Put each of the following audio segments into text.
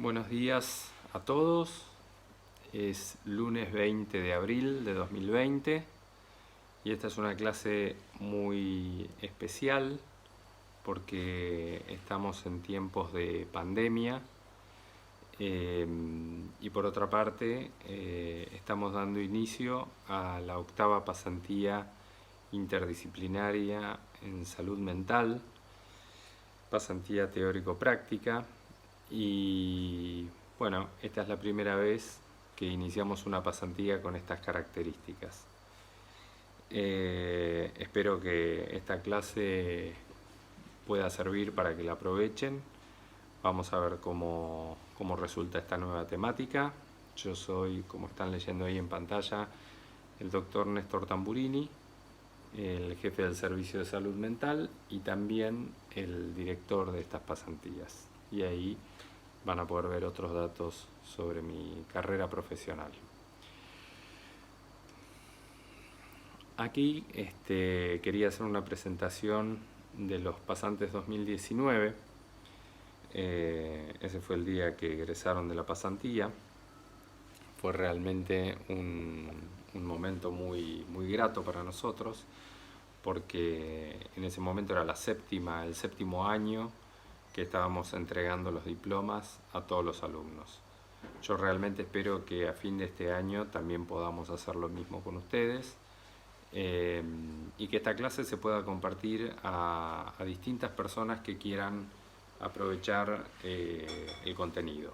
Buenos días a todos. Es lunes 20 de abril de 2020 y esta es una clase muy especial porque estamos en tiempos de pandemia y por otra parte estamos dando inicio a la octava pasantía interdisciplinaria en salud mental, pasantía teórico-práctica. Y bueno, esta es la primera vez que iniciamos una pasantía con estas características. Espero que esta clase pueda servir para que la aprovechen. Vamos a ver cómo resulta esta nueva temática. Yo soy, como están leyendo ahí en pantalla, el doctor Néstor Tamburini, el jefe del Servicio de Salud Mental y también el director de estas pasantías. Y ahí van a poder ver otros datos sobre mi carrera profesional. Aquí quería hacer una presentación de los pasantes 2019. Ese fue el día que egresaron de la pasantía. Fue realmente un momento muy grato para nosotros, porque en ese momento era el séptimo año que estábamos entregando los diplomas a todos los alumnos. Yo realmente espero que a fin de este año también podamos hacer lo mismo con ustedes y que esta clase se pueda compartir a distintas personas que quieran aprovechar el contenido.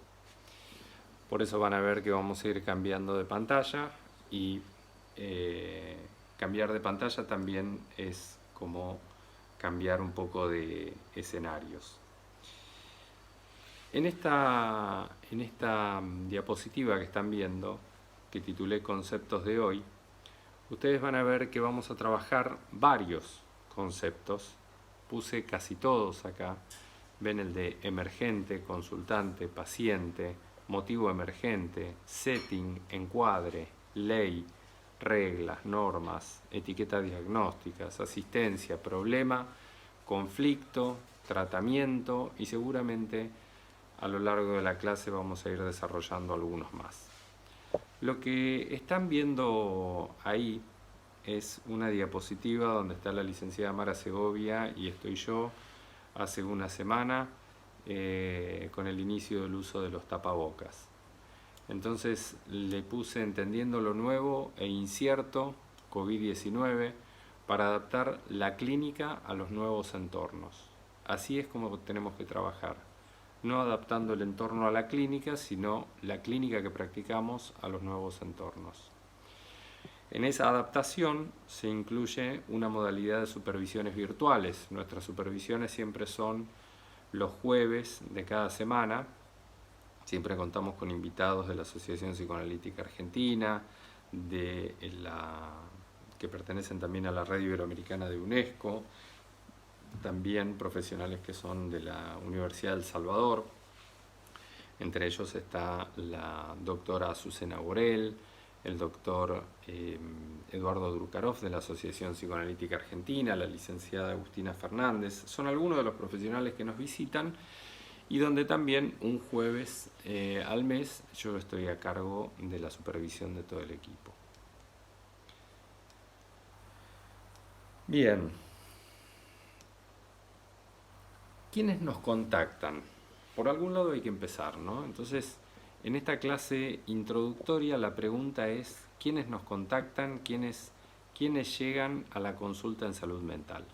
Por eso van a ver que vamos a ir cambiando de pantalla y cambiar de pantalla también es como cambiar un poco de escenarios. En esta diapositiva que están viendo, que titulé Conceptos de hoy, ustedes van a ver que vamos a trabajar varios conceptos. Puse casi todos acá. Ven el de emergente, consultante, paciente, motivo emergente, setting, encuadre, ley, reglas, normas, etiquetas diagnósticas, asistencia, problema, conflicto, tratamiento y seguramente a lo largo de la clase vamos a ir desarrollando algunos más. Lo que están viendo ahí es una diapositiva donde está la licenciada Mara Segovia y estoy yo hace una semana con el inicio del uso de los tapabocas. Entonces le puse entendiendo lo nuevo e incierto COVID-19 para adaptar la clínica a los nuevos entornos. Así es como tenemos que trabajar. No adaptando el entorno a la clínica, sino la clínica que practicamos a los nuevos entornos. En esa adaptación se incluye una modalidad de supervisiones virtuales. Nuestras supervisiones siempre son los jueves de cada semana. Siempre contamos con invitados de la Asociación Psicoanalítica Argentina, que pertenecen también a la Red Iberoamericana de UNESCO, también profesionales que son de la Universidad del Salvador. Entre ellos está la doctora Azucena Borel, el doctor Eduardo Drukarov de la Asociación Psicoanalítica Argentina, la licenciada Agustina Fernández. Son algunos de los profesionales que nos visitan y donde también un jueves al mes yo estoy a cargo de la supervisión de todo el equipo. Bien. ¿Quiénes nos contactan? Por algún lado hay que empezar, ¿no? Entonces, en esta clase introductoria la pregunta es ¿quiénes nos contactan? ¿Quiénes llegan a la consulta en salud mental?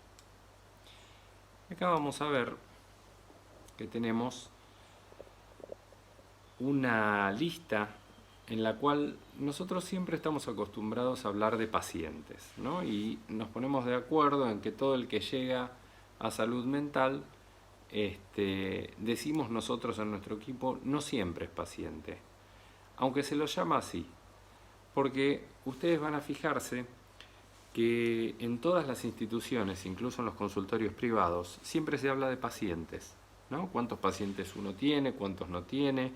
Acá vamos a ver que tenemos una lista en la cual nosotros siempre estamos acostumbrados a hablar de pacientes, ¿no? Y nos ponemos de acuerdo en que todo el que llega a salud mental decimos nosotros en nuestro equipo, no siempre es paciente, aunque se lo llama así, porque ustedes van a fijarse que en todas las instituciones, incluso en los consultorios privados, siempre se habla de pacientes, ¿no? ¿Cuántos pacientes uno tiene? ¿Cuántos no tiene?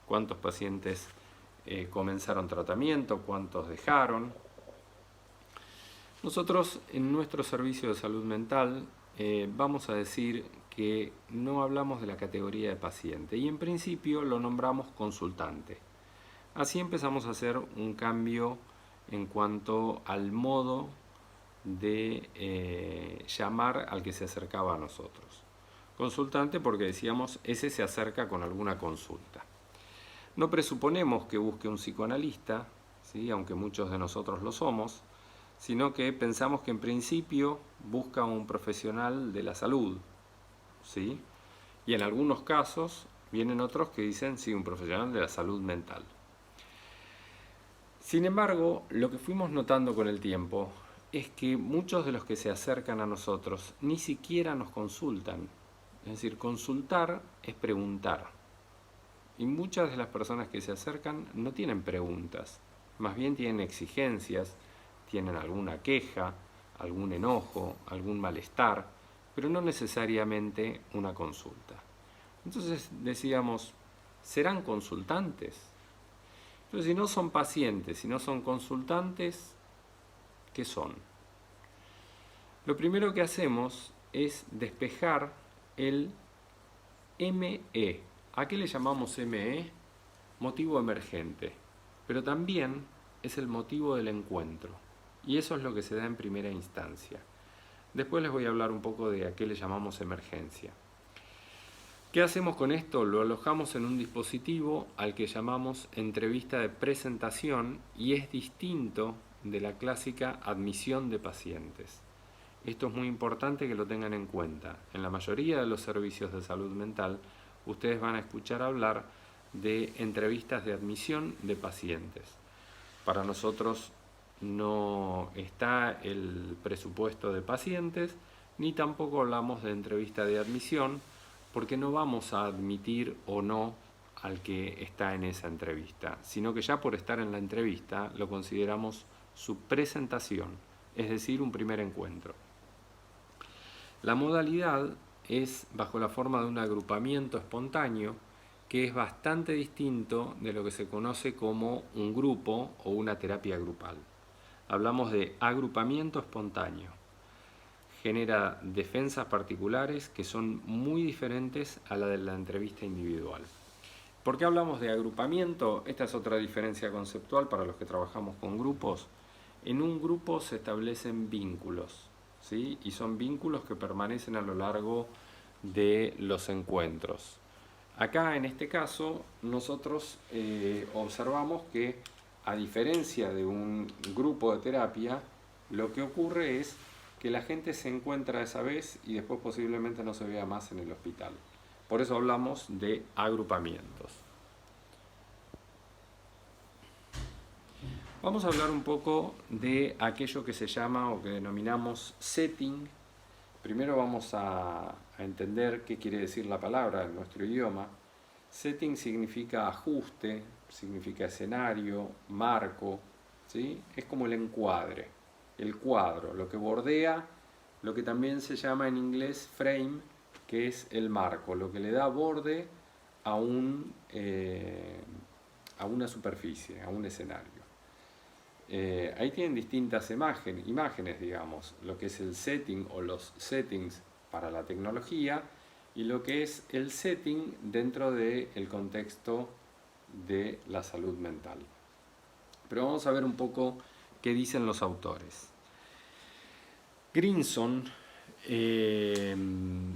¿Cuántos pacientes comenzaron tratamiento? ¿Cuántos dejaron? Nosotros en nuestro servicio de salud mental vamos a decir que no hablamos de la categoría de paciente y en principio lo nombramos consultante. Así empezamos a hacer un cambio en cuanto al modo de llamar al que se acercaba a nosotros. Consultante porque decíamos, ese se acerca con alguna consulta. No presuponemos que busque un psicoanalista, ¿sí? Aunque muchos de nosotros lo somos, sino que pensamos que en principio busca un profesional de la salud, ¿sí? Y en algunos casos vienen otros que dicen, sí, un profesional de la salud mental. Sin embargo, lo que fuimos notando con el tiempo es que muchos de los que se acercan a nosotros ni siquiera nos consultan. Es decir, consultar es preguntar. Y muchas de las personas que se acercan no tienen preguntas, más bien tienen exigencias, tienen alguna queja, algún enojo, algún malestar, pero no necesariamente una consulta. Entonces decíamos, ¿serán consultantes? Entonces, si no son pacientes, si no son consultantes, ¿qué son? Lo primero que hacemos es despejar el ME. ¿A qué le llamamos ME? Motivo emergente, pero también es el motivo del encuentro, y eso es lo que se da en primera instancia. Después les voy a hablar un poco de a qué le llamamos emergencia. ¿Qué hacemos con esto? Lo alojamos en un dispositivo al que llamamos entrevista de presentación y es distinto de la clásica admisión de pacientes. Esto es muy importante que lo tengan en cuenta. En la mayoría de los servicios de salud mental, ustedes van a escuchar hablar de entrevistas de admisión de pacientes. Para nosotros no está el presupuesto de pacientes, ni tampoco hablamos de entrevista de admisión, porque no vamos a admitir o no al que está en esa entrevista, sino que ya por estar en la entrevista lo consideramos su presentación, es decir, un primer encuentro. La modalidad es bajo la forma de un agrupamiento espontáneo que es bastante distinto de lo que se conoce como un grupo o una terapia grupal. Hablamos de agrupamiento espontáneo. Genera defensas particulares que son muy diferentes a la de la entrevista individual. ¿Por qué hablamos de agrupamiento? Esta es otra diferencia conceptual para los que trabajamos con grupos. En un grupo se establecen vínculos, ¿sí? Y son vínculos que permanecen a lo largo de los encuentros. Acá, en este caso, nosotros observamos que, a diferencia de un grupo de terapia, lo que ocurre es que la gente se encuentra esa vez y después posiblemente no se vea más en el hospital. Por eso hablamos de agrupamientos. Vamos a hablar un poco de aquello que se llama o que denominamos setting. Primero vamos a entender qué quiere decir la palabra en nuestro idioma. Setting significa ajuste, significa escenario, marco, ¿sí? Es como el encuadre, el cuadro, lo que bordea, lo que también se llama en inglés frame, que es el marco, lo que le da borde a una superficie, a un escenario. Ahí tienen distintas imágenes, digamos, lo que es el setting o los settings para la tecnología y lo que es el setting dentro del contexto de la salud mental. Pero vamos a ver un poco qué dicen los autores. Grinson,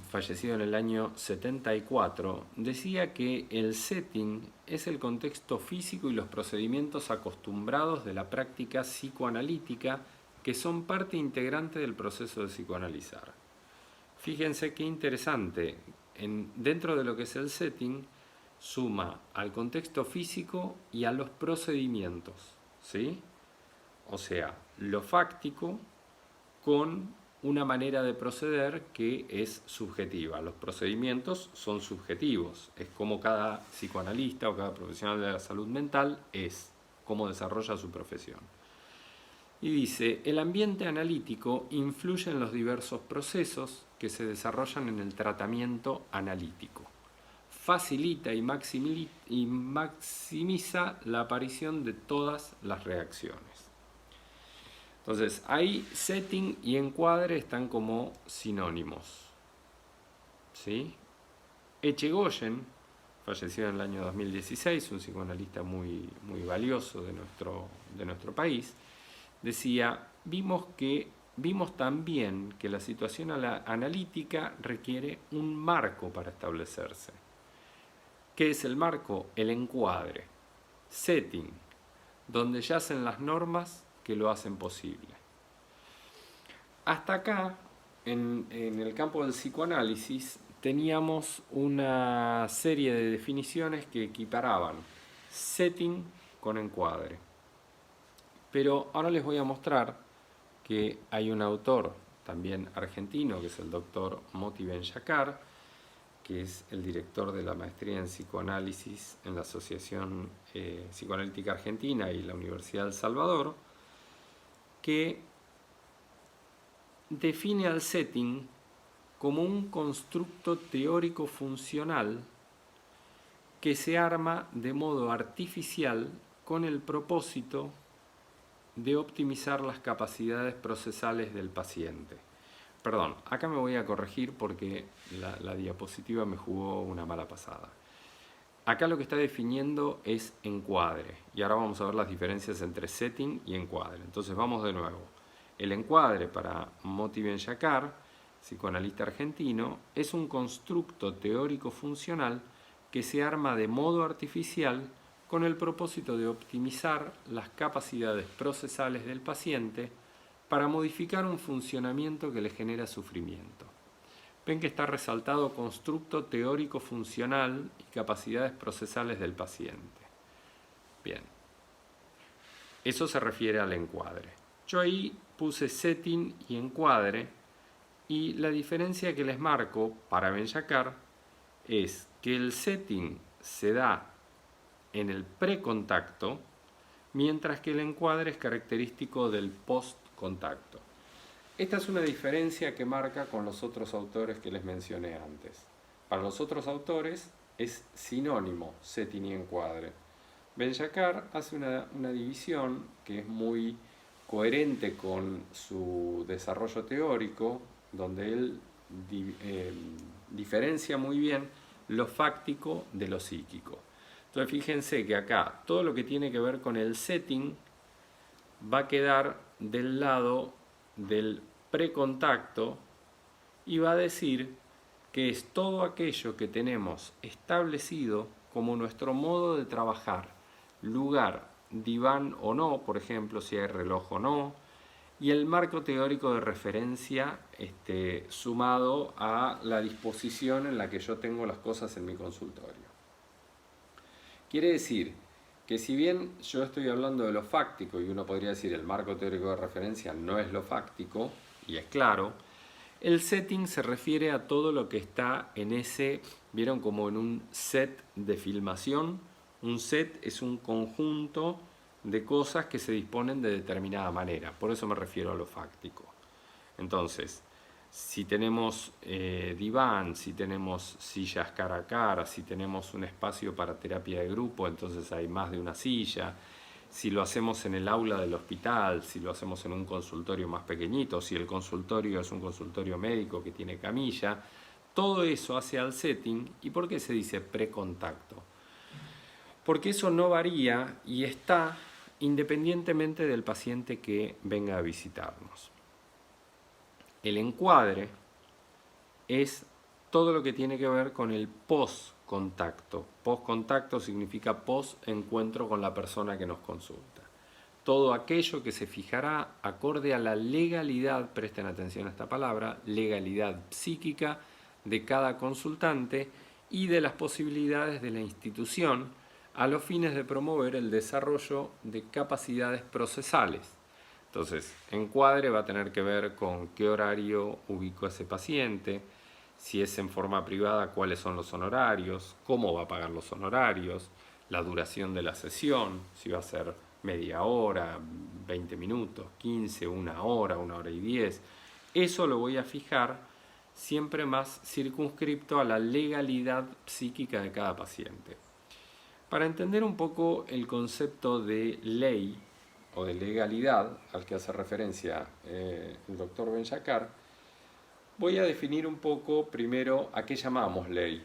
fallecido en el año 74, decía que el setting es el contexto físico y los procedimientos acostumbrados de la práctica psicoanalítica que son parte integrante del proceso de psicoanalizar. Fíjense qué interesante, dentro de lo que es el setting, suma al contexto físico y a los procedimientos, ¿sí? O sea, lo fáctico con una manera de proceder que es subjetiva. Los procedimientos son subjetivos, es como cada psicoanalista o cada profesional de la salud mental es, cómo desarrolla su profesión. Y dice, el ambiente analítico influye en los diversos procesos que se desarrollan en el tratamiento analítico. Facilita y maximiza la aparición de todas las reacciones. Entonces, ahí setting y encuadre están como sinónimos, ¿sí? Echegoyen, fallecido en el año 2016, un psicoanalista muy valioso de nuestro país, decía, vimos también que la situación analítica requiere un marco para establecerse. ¿Qué es el marco? El encuadre, setting, donde yacen las normas que lo hacen posible. Hasta acá, en el campo del psicoanálisis, teníamos una serie de definiciones que equiparaban setting con encuadre. Pero ahora les voy a mostrar que hay un autor también argentino, que es el doctor Moti Ben-Shakar, que es el director de la maestría en psicoanálisis en la Asociación Psicoanalítica Argentina y la Universidad del Salvador, que define al setting como un constructo teórico funcional que se arma de modo artificial con el propósito de optimizar las capacidades procesales del paciente. Perdón, acá me voy a corregir porque la diapositiva me jugó una mala pasada. Acá lo que está definiendo es encuadre, y ahora vamos a ver las diferencias entre setting y encuadre. Entonces vamos de nuevo. El encuadre para Moti Ben-Shakar, psicoanalista argentino, es un constructo teórico funcional que se arma de modo artificial con el propósito de optimizar las capacidades procesales del paciente para modificar un funcionamiento que le genera sufrimiento. Ven que está resaltado constructo teórico funcional y capacidades procesales del paciente. Bien, eso se refiere al encuadre. Yo ahí puse setting y encuadre, y la diferencia que les marco para Ben-Shakar es que el setting se da en el precontacto, mientras que el encuadre es característico del postcontacto. Esta es una diferencia que marca con los otros autores que les mencioné antes. Para los otros autores es sinónimo setting y encuadre. Ben-Shakar hace una división que es muy coherente con su desarrollo teórico, donde él diferencia muy bien lo fáctico de lo psíquico. Entonces fíjense que acá todo lo que tiene que ver con el setting va a quedar del lado del precontacto y va a decir que es todo aquello que tenemos establecido como nuestro modo de trabajar, lugar, diván o no, por ejemplo, si hay reloj o no, y el marco teórico de referencia sumado a la disposición en la que yo tengo las cosas en mi consultorio. Quiere decir que si bien yo estoy hablando de lo fáctico y uno podría decir el marco teórico de referencia no es lo fáctico, y es claro, el setting se refiere a todo lo que está en ese, ¿vieron? Como en un set de filmación. Un set es un conjunto de cosas que se disponen de determinada manera, por eso me refiero a lo fáctico. Entonces, si tenemos diván, si tenemos sillas cara a cara, si tenemos un espacio para terapia de grupo, entonces hay más de una silla. Si lo hacemos en el aula del hospital, si lo hacemos en un consultorio más pequeñito, si el consultorio es un consultorio médico que tiene camilla, todo eso hace al setting. ¿Y por qué se dice precontacto? Porque eso no varía y está independientemente del paciente que venga a visitarnos. El encuadre es todo lo que tiene que ver con el post-contacto. Post-contacto significa post-encuentro con la persona que nos consulta. Todo aquello que se fijará acorde a la legalidad, presten atención a esta palabra, legalidad psíquica de cada consultante y de las posibilidades de la institución a los fines de promover el desarrollo de capacidades procesales. Entonces, encuadre va a tener que ver con qué horario ubico a ese paciente, si es en forma privada, cuáles son los honorarios, cómo va a pagar los honorarios, la duración de la sesión, si va a ser media hora, 20 minutos, 15, una hora y 10. Eso lo voy a fijar siempre más circunscripto a la legalidad psíquica de cada paciente. Para entender un poco el concepto de ley o de legalidad al que hace referencia el doctor Ben-Shakar, voy a definir un poco primero a qué llamamos ley.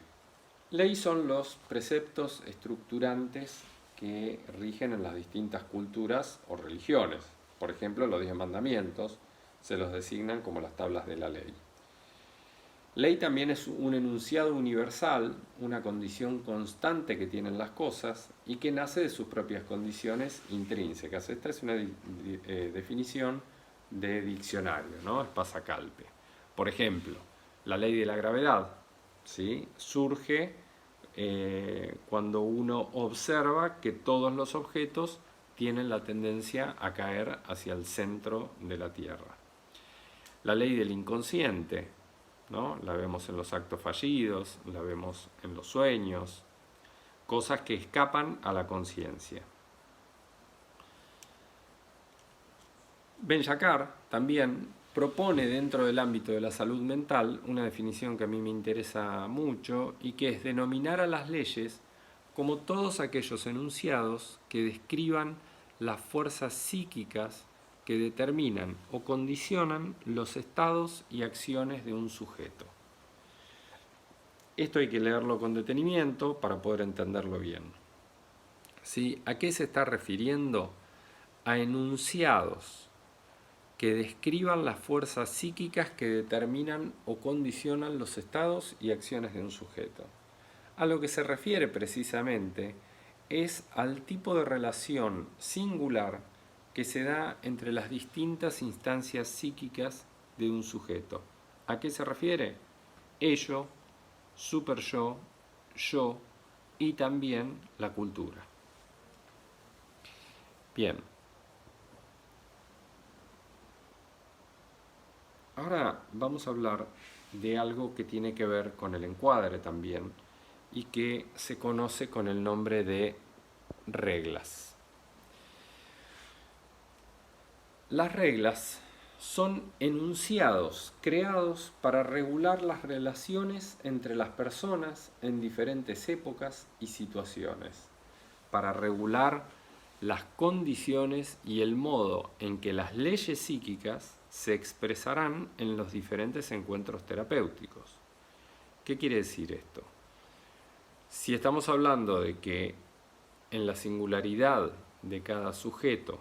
Ley son los preceptos estructurantes que rigen en las distintas culturas o religiones. Por ejemplo, los 10 mandamientos se los designan como las tablas de la ley. Ley también es un enunciado universal, una condición constante que tienen las cosas y que nace de sus propias condiciones intrínsecas. Esta es una definición de diccionario, ¿no? Es Pasacalpe. Por ejemplo, la ley de la gravedad, ¿sí? Surge cuando uno observa que todos los objetos tienen la tendencia a caer hacia el centro de la Tierra. La ley del inconsciente, ¿no? La vemos en los actos fallidos, la vemos en los sueños, cosas que escapan a la conciencia. Ben-Shakar también propone dentro del ámbito de la salud mental una definición que a mí me interesa mucho y que es denominar a las leyes como todos aquellos enunciados que describan las fuerzas psíquicas que determinan o condicionan los estados y acciones de un sujeto. Esto hay que leerlo con detenimiento para poder entenderlo bien. ¿Sí? ¿A qué se está refiriendo? A enunciados que describan las fuerzas psíquicas que determinan o condicionan los estados y acciones de un sujeto. A lo que se refiere precisamente es al tipo de relación singular que se da entre las distintas instancias psíquicas de un sujeto. ¿A qué se refiere? Ello, superyo, yo y también la cultura. Bien. Ahora vamos a hablar de algo que tiene que ver con el encuadre también y que se conoce con el nombre de reglas. Las reglas son enunciados creados para regular las relaciones entre las personas en diferentes épocas y situaciones, para regular las condiciones y el modo en que las leyes psíquicas se expresarán en los diferentes encuentros terapéuticos. ¿Qué quiere decir esto? Si estamos hablando de que en la singularidad de cada sujeto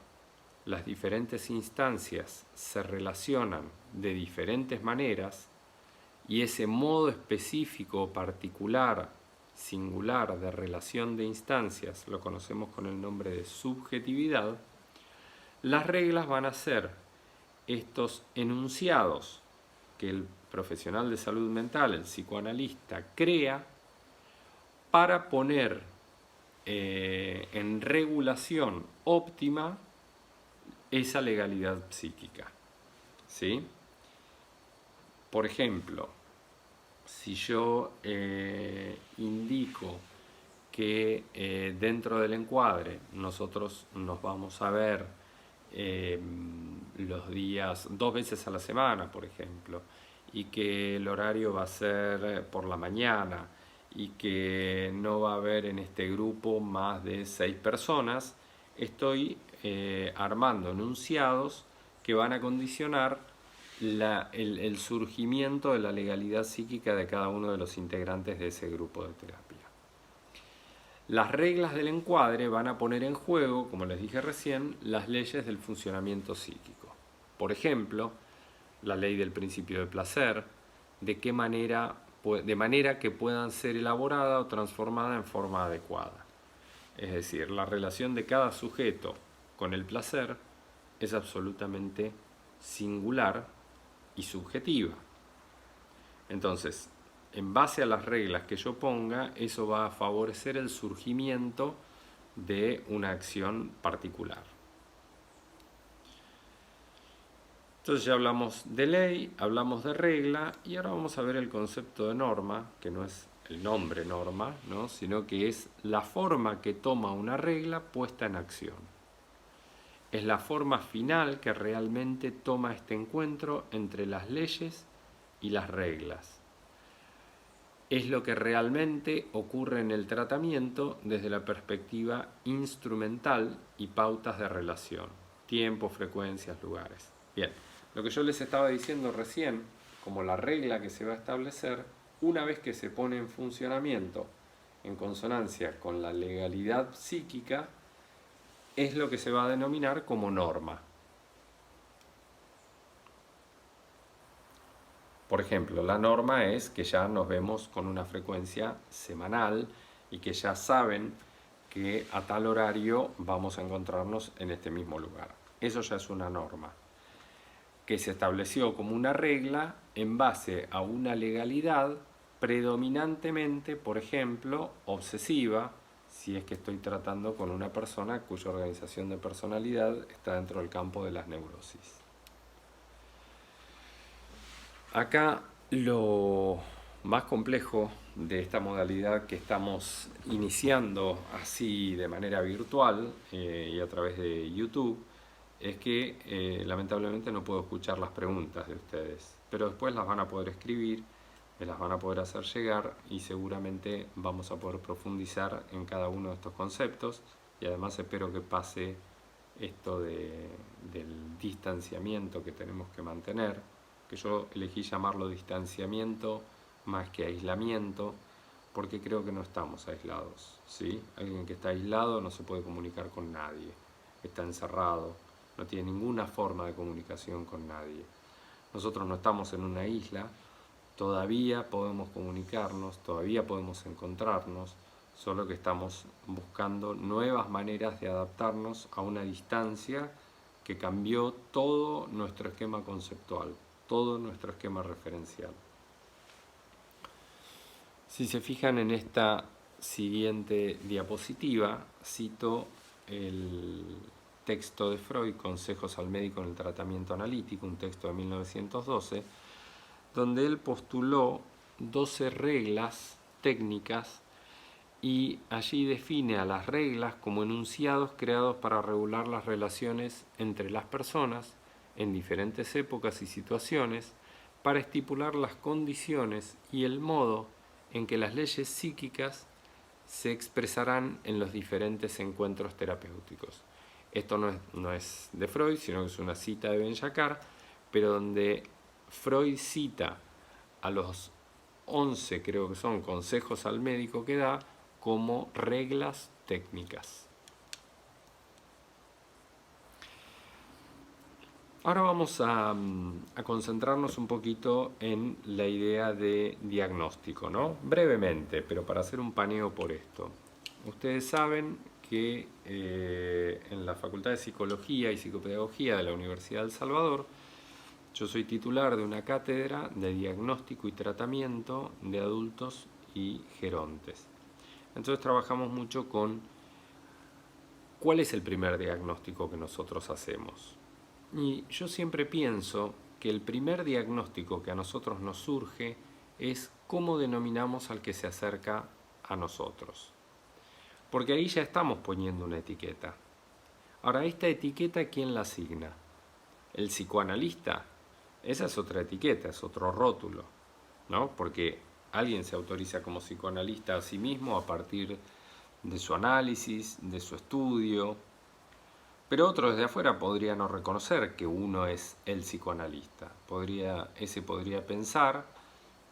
las diferentes instancias se relacionan de diferentes maneras y ese modo específico o particular, singular de relación de instancias lo conocemos con el nombre de subjetividad, las reglas van a ser estos enunciados que el profesional de salud mental, el psicoanalista, crea para poner en regulación óptima esa legalidad psíquica. ¿Sí? Por ejemplo, si yo indico que dentro del encuadre nosotros nos vamos a ver los días 2 veces a la semana, por ejemplo, y que el horario va a ser por la mañana y que no va a haber en este grupo más de 6 personas, estoy armando enunciados que van a condicionar el surgimiento de la legalidad psíquica de cada uno de los integrantes de ese grupo de terapia. Las reglas del encuadre van a poner en juego, como les dije recién, las leyes del funcionamiento psíquico. Por ejemplo, la ley del principio de placer, de manera que puedan ser elaborada o transformada en forma adecuada. Es decir, la relación de cada sujeto con el placer es absolutamente singular y subjetiva. Entonces, en base a las reglas que yo ponga, eso va a favorecer el surgimiento de una acción particular. Entonces ya hablamos de ley, hablamos de regla y ahora vamos a ver el concepto de norma, que no es el nombre norma, ¿no? Sino que es la forma que toma una regla puesta en acción. Es la forma final que realmente toma este encuentro entre las leyes y las reglas. Es lo que realmente ocurre en el tratamiento desde la perspectiva instrumental y pautas de relación, tiempo, frecuencias, lugares. Bien, lo que yo les estaba diciendo recién como la regla que se va a establecer, una vez que se pone en funcionamiento en consonancia con la legalidad psíquica, es lo que se va a denominar como norma. Por ejemplo, la norma es que ya nos vemos con una frecuencia semanal y que ya saben que a tal horario vamos a encontrarnos en este mismo lugar. Eso ya es una norma, que se estableció como una regla en base a una legalidad predominantemente, por ejemplo, obsesiva, si es que estoy tratando con una persona cuya organización de personalidad está dentro del campo de las neurosis. Acá lo más complejo de esta modalidad que estamos iniciando así de manera virtual y a través de YouTube es que lamentablemente no puedo escuchar las preguntas de ustedes, pero después las van a poder escribir, me las van a poder hacer llegar y seguramente vamos a poder profundizar en cada uno de estos conceptos y además espero que pase esto del distanciamiento que tenemos que mantener, que yo elegí llamarlo distanciamiento más que aislamiento, porque creo que no estamos aislados, ¿sí? Alguien que está aislado no se puede comunicar con nadie, está encerrado, no tiene ninguna forma de comunicación con nadie. Nosotros no estamos en una isla, todavía podemos comunicarnos, todavía podemos encontrarnos, solo que estamos buscando nuevas maneras de adaptarnos a una distancia que cambió todo nuestro esquema conceptual, todo nuestro esquema referencial. Si se fijan en esta siguiente diapositiva, cito el texto de Freud, Consejos al médico en el tratamiento analítico, un texto de 1912, donde él postuló 12 reglas técnicas y allí define a las reglas como enunciados creados para regular las relaciones entre las personas en diferentes épocas y situaciones, para estipular las condiciones y el modo en que las leyes psíquicas se expresarán en los diferentes encuentros terapéuticos. Esto no es de Freud, sino que es una cita de Ben-Jacquard, pero donde Freud cita a los 11, creo que son, consejos al médico que da como reglas técnicas. Ahora vamos a concentrarnos un poquito en la idea de diagnóstico, ¿no? Brevemente, pero para hacer un paneo por esto. Ustedes saben que en la Facultad de Psicología y Psicopedagogía de la Universidad de El Salvador, yo soy titular de una cátedra de diagnóstico y tratamiento de adultos y gerontes. Entonces trabajamos mucho con cuál es el primer diagnóstico que nosotros hacemos. Y yo siempre pienso que el primer diagnóstico que a nosotros nos surge es cómo denominamos al que se acerca a nosotros. Porque ahí ya estamos poniendo una etiqueta. Ahora, esta etiqueta, ¿quién la asigna? ¿El psicoanalista? Esa es otra etiqueta, es otro rótulo, ¿no? Porque alguien se autoriza como psicoanalista a sí mismo a partir de su análisis, de su estudio, pero otro desde afuera podría no reconocer que uno es el psicoanalista. Ese podría pensar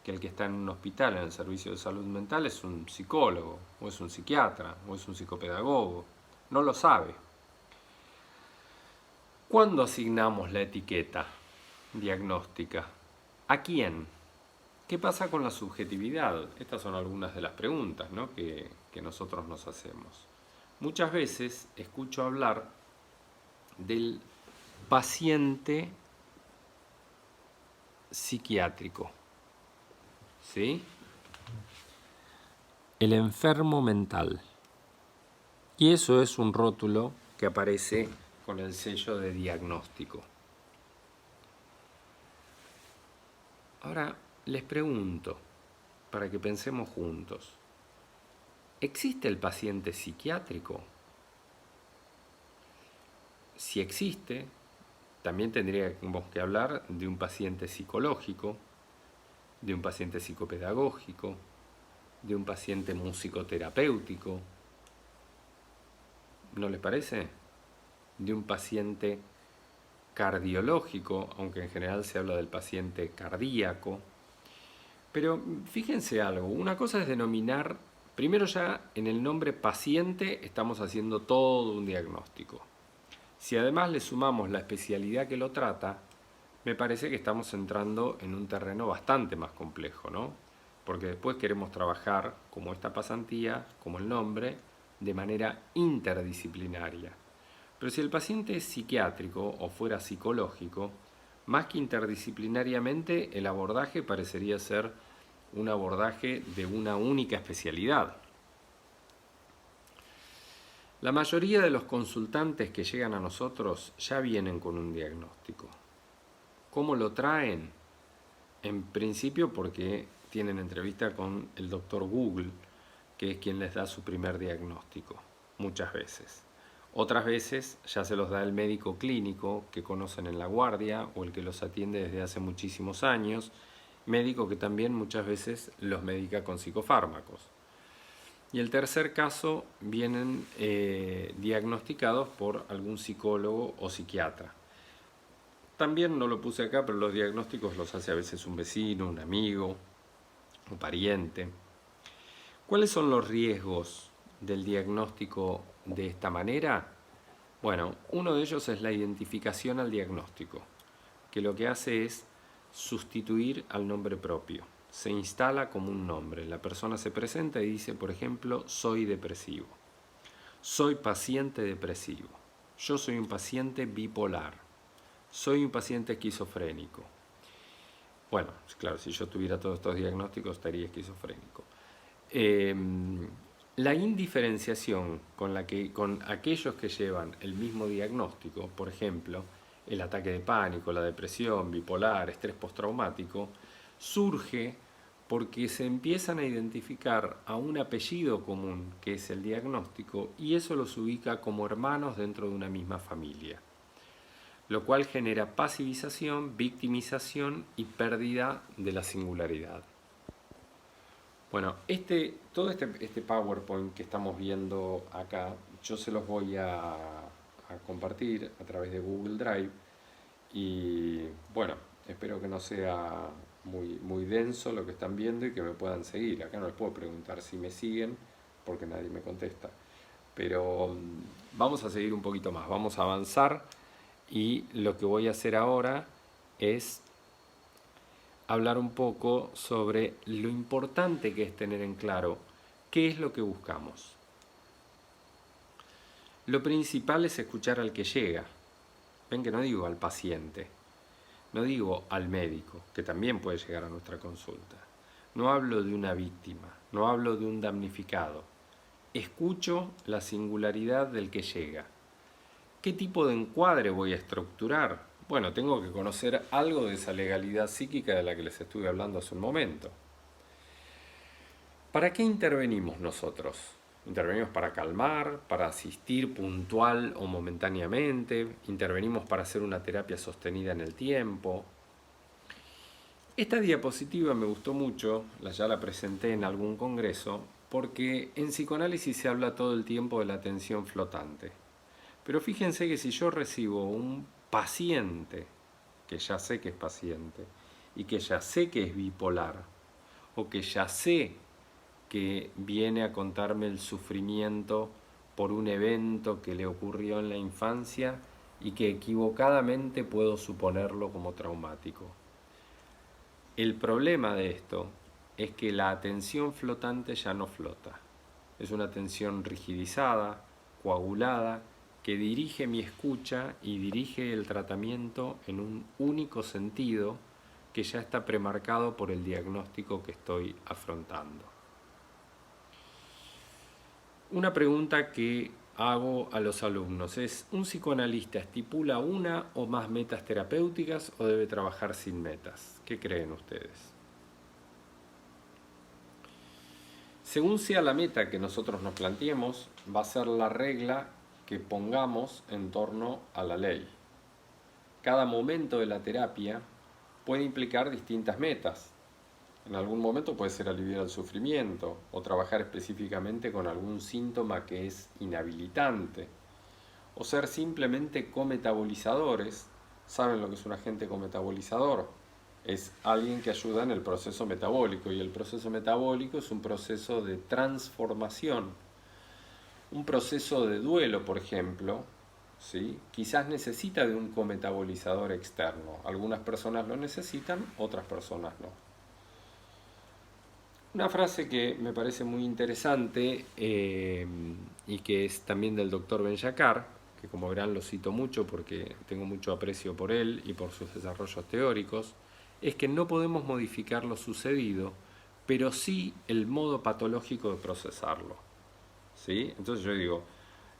que el que está en un hospital en el servicio de salud mental es un psicólogo, o es un psiquiatra, o es un psicopedagogo. No lo sabe. ¿Cuándo asignamos la etiqueta diagnóstica? ¿A quién? ¿Qué pasa con la subjetividad? Estas son algunas de las preguntas, ¿no? que nosotros nos hacemos. Muchas veces escucho hablar del paciente psiquiátrico, ¿sí? El enfermo mental. Y eso es un rótulo que aparece con el sello de diagnóstico. Ahora les pregunto, para que pensemos juntos, ¿existe el paciente psiquiátrico? Si existe, también tendríamos que hablar de un paciente psicológico, de un paciente psicopedagógico, de un paciente musicoterapéutico. ¿No les parece? De un paciente cardiológico, aunque en general se habla del paciente cardíaco. Pero fíjense algo, una cosa es denominar, primero ya en el nombre paciente estamos haciendo todo un diagnóstico. Si además le sumamos la especialidad que lo trata, me parece que estamos entrando en un terreno bastante más complejo, ¿no? Porque después queremos trabajar, como esta pasantía, como el nombre, de manera interdisciplinaria. Pero si el paciente es psiquiátrico o fuera psicológico, más que interdisciplinariamente, el abordaje parecería ser un abordaje de una única especialidad. La mayoría de los consultantes que llegan a nosotros ya vienen con un diagnóstico. ¿Cómo lo traen? En principio porque tienen entrevista con el doctor Google, que es quien les da su primer diagnóstico, muchas veces. Otras veces ya se los da el médico clínico que conocen en la guardia o el que los atiende desde hace muchísimos años, médico que también muchas veces los medica con psicofármacos. Y el tercer caso vienen diagnosticados por algún psicólogo o psiquiatra. También no lo puse acá, pero los diagnósticos los hace a veces un vecino, un amigo, un pariente. ¿Cuáles son los riesgos del diagnóstico de esta manera? Bueno, uno de ellos es la identificación al diagnóstico, que lo que hace es sustituir al nombre propio. Se instala como un nombre. La persona se presenta y dice, por ejemplo, soy depresivo. Soy paciente depresivo. Yo soy un paciente bipolar. Soy un paciente esquizofrénico. Bueno, claro, si yo tuviera todos estos diagnósticos estaría esquizofrénico. La indiferenciación con aquellos que llevan el mismo diagnóstico, por ejemplo, el ataque de pánico, la depresión, bipolar, estrés postraumático, surge porque se empiezan a identificar a un apellido común, que es el diagnóstico, y eso los ubica como hermanos dentro de una misma familia, lo cual genera pasivización, victimización y pérdida de la singularidad. Bueno, todo este PowerPoint que estamos viendo acá, yo se los voy a compartir a través de Google Drive y bueno, espero que no sea muy denso lo que están viendo y que me puedan seguir. Acá no les puedo preguntar si me siguen porque nadie me contesta, pero vamos a seguir un poquito más, vamos a avanzar y lo que voy a hacer ahora es hablar un poco sobre lo importante que es tener en claro qué es lo que buscamos. Lo principal es escuchar al que llega. Ven que no digo al paciente, no digo al médico, que también puede llegar a nuestra consulta. No hablo de una víctima, no hablo de un damnificado. Escucho la singularidad del que llega. ¿Qué tipo de encuadre voy a estructurar? Bueno, tengo que conocer algo de esa legalidad psíquica de la que les estuve hablando hace un momento. ¿Para qué intervenimos nosotros? Intervenimos para calmar, para asistir puntual o momentáneamente, intervenimos para hacer una terapia sostenida en el tiempo. Esta diapositiva me gustó mucho, ya la presenté en algún congreso, porque en psicoanálisis se habla todo el tiempo de la atención flotante. Pero fíjense que si yo recibo un paciente, que ya sé que es paciente, y que ya sé que es bipolar, o que ya sé que viene a contarme el sufrimiento por un evento que le ocurrió en la infancia y que equivocadamente puedo suponerlo como traumático. El problema de esto es que la atención flotante ya no flota. Es una atención rigidizada, coagulada, que dirige mi escucha y dirige el tratamiento en un único sentido que ya está premarcado por el diagnóstico que estoy afrontando. Una pregunta que hago a los alumnos es: ¿un psicoanalista estipula una o más metas terapéuticas o debe trabajar sin metas? ¿Qué creen ustedes? Según sea la meta que nosotros nos planteemos, va a ser la regla que pongamos en torno a la ley. Cada momento de la terapia puede implicar distintas metas. En algún momento puede ser aliviar el sufrimiento o trabajar específicamente con algún síntoma que es inhabilitante, o ser simplemente cometabolizadores ¿Saben lo que es un agente cometabolizador? Es alguien que ayuda en el proceso metabólico, y el proceso metabólico es un proceso de transformación. Un proceso de duelo, por ejemplo, ¿sí? Quizás necesita de un cometabolizador externo. Algunas personas lo necesitan, otras personas no. Una frase que me parece muy interesante y que es también del doctor Ben-Shahar, que como verán lo cito mucho porque tengo mucho aprecio por él y por sus desarrollos teóricos, es que no podemos modificar lo sucedido, pero sí el modo patológico de procesarlo. ¿Sí? Entonces yo digo,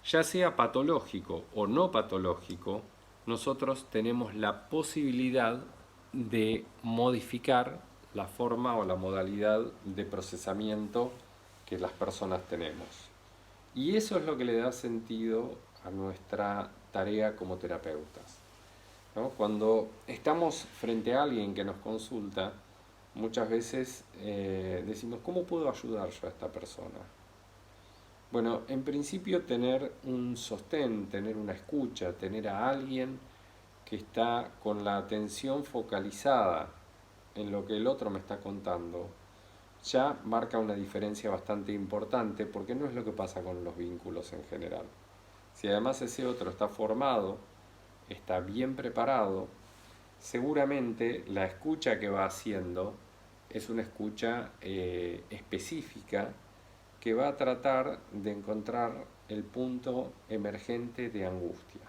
ya sea patológico o no patológico, nosotros tenemos la posibilidad de modificar la forma o la modalidad de procesamiento que las personas tenemos. Y eso es lo que le da sentido a nuestra tarea como terapeutas, ¿no? Cuando estamos frente a alguien que nos consulta, muchas veces decimos, ¿cómo puedo ayudar yo a esta persona? Bueno, en principio tener un sostén, tener una escucha, tener a alguien que está con la atención focalizada en lo que el otro me está contando, ya marca una diferencia bastante importante, porque no es lo que pasa con los vínculos en general. Si además ese otro está formado, está bien preparado, seguramente la escucha que va haciendo es una escucha específica que va a tratar de encontrar el punto emergente de angustia.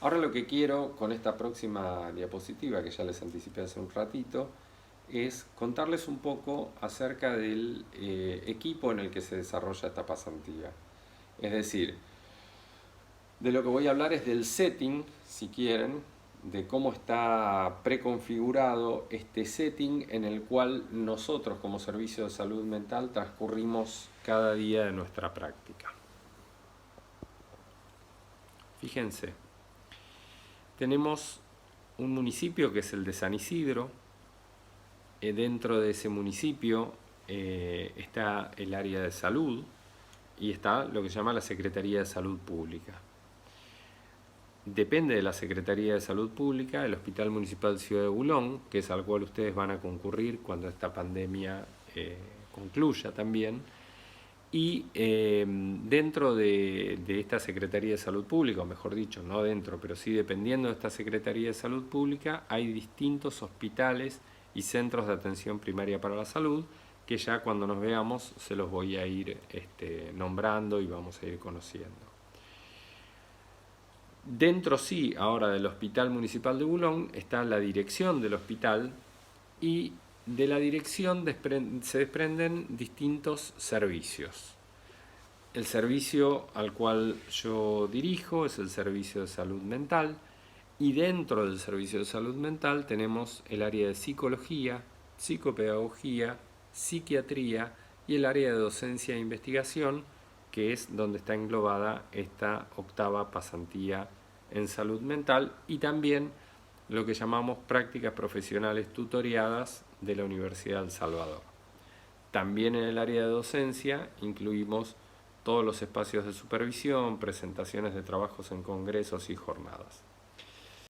Ahora lo que quiero con esta próxima diapositiva, que ya les anticipé hace un ratito, es contarles un poco acerca del equipo en el que se desarrolla esta pasantía. Es decir, de lo que voy a hablar es del setting, si quieren, de cómo está preconfigurado este setting en el cual nosotros como Servicio de Salud Mental transcurrimos cada día de nuestra práctica. Fíjense, tenemos un municipio que es el de San Isidro. Dentro de ese municipio está el área de salud y está lo que se llama la Secretaría de Salud Pública. Depende de la Secretaría de Salud Pública el Hospital Municipal Ciudad de Bulón, que es al cual ustedes van a concurrir cuando esta pandemia concluya también. Y dentro de esta Secretaría de Salud Pública, o mejor dicho, no dentro, pero sí dependiendo de esta Secretaría de Salud Pública, hay distintos hospitales y centros de atención primaria para la salud, que ya cuando nos veamos se los voy a ir nombrando y vamos a ir conociendo. Dentro sí, ahora del Hospital Municipal de Bulón, está la dirección del hospital, y de la dirección se desprenden distintos servicios. El servicio al cual yo dirijo es el servicio de salud mental, y dentro del servicio de salud mental tenemos el área de psicología, psicopedagogía, psiquiatría y el área de docencia e investigación, que es donde está englobada esta octava pasantía en salud mental, y también lo que llamamos prácticas profesionales tutoriadas de la Universidad del Salvador. También en el área de docencia incluimos todos los espacios de supervisión, presentaciones de trabajos en congresos y jornadas.